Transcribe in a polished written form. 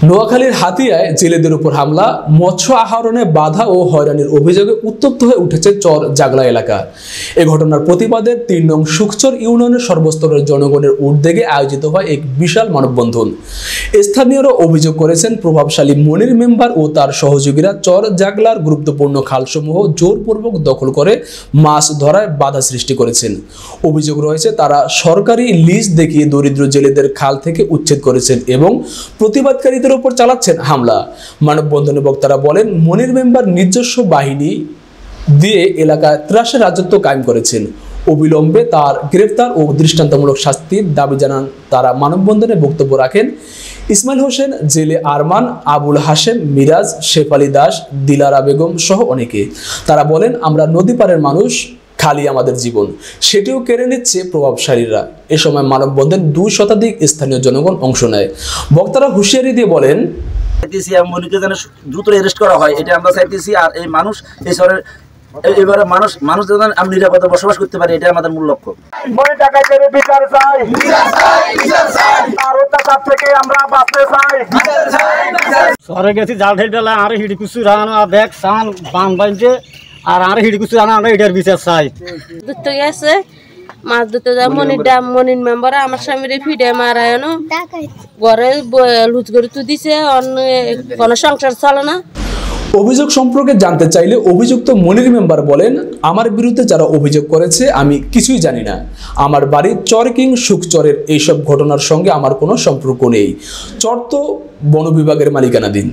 নোয়াখালীর হাতিয়ায় জেলেদের উপর হামলা, মৎস্য আহরণে বাধা ও হয়রানির অভিযোগে উত্তপ্ত হয়ে উঠেছে চর জাগলা এলাকা। এ ঘটনার প্রতিবাদে ৩ নং সুকচর ইউনিয়নের সর্বস্তরের জনগণের উদ্যোগে আয়োজিত হয় এক বিশাল মানববন্ধন। স্থানীয়রা অভিযোগ করেছেন, প্রভাবশালী মনির মেম্বার ও তার সহযোগীরা চর জাগলার গুরুত্বপূর্ণ খালসমূহ জোরপূর্বক দখল করে মাছ ধরায় বাধা সৃষ্টি করেছেন। অভিযোগ রয়েছে, তারা সরকারি লিজ দেখিয়ে দরিদ্র জেলেদের খাল থেকে উচ্ছেদ করেছেন এবং প্রতিবাদকারীদের উপর চালাচ্ছেন হামলা। মানববন্ধনে বক্তারা বলেন, মনির মেম্বার নিজস্ব বাহিনী দিয়ে এলাকায় ত্রাসের রাজত্ব কায়েম করেছেন। অবিলম্বে তার গ্রেফতার ও দৃষ্টান্তমূলক শাস্তির দাবি জানান তারা। মানববন্ধনে বক্তব্য রাখেন ইসমাইল হোসেন, জেলে আরমান, আবুল হাশেম, মিরাজ, শেফালি দাস, দিলারা বেগম সহ অনেকে। তারা বলেন, আমরা নদী পাড়ের মানুষ, খালি আমাদের জীবন, সেটিও কেড়ে নিচ্ছে প্রভাবশালীরা। এ সময় মানববন্ধন 2 শতাধিক স্থানীয় জনগণ অংশ নেয়। বক্তারা হুঁশিয়ারি দিয়ে বলেন, মনিকে যেন দ্রুত অ্যারেস্ট করা হয়, এটা আমরা চাইতেছি। আর এই মানুষ, এই শহরের এবারে মানুষ যেন আমি নিরাপদে বসবাস করতে পারি, এটা আমাদের মূল লক্ষ্য। শহরে গেছি জাল ঢেল বেলা আর হিডি কুচু রানো দেখ সান বান বাইছে আর হিডি কুচু রানো আমরা এটার বিচার চাই। ধরতে গেছে মাছ ধরতে যা মনির মেম্বার আমার স্বামীর ফিডে মারায় ঘরে লুচ করে তো দিছে, কোনো সংসার চলে না। অভিযোগ সম্পর্কে জানতে চাইলে অভিযুক্ত মনির মেম্বার বলেন, আমার বিরুদ্ধে যারা অভিযোগ করেছে আমি কিছুই জানি না। আমার বাড়ি চর কিং সুকচরের এইসব ঘটনার সঙ্গে আমার কোনো সম্পর্ক নেই। চর তো বন বিভাগের মালিকানাধীন।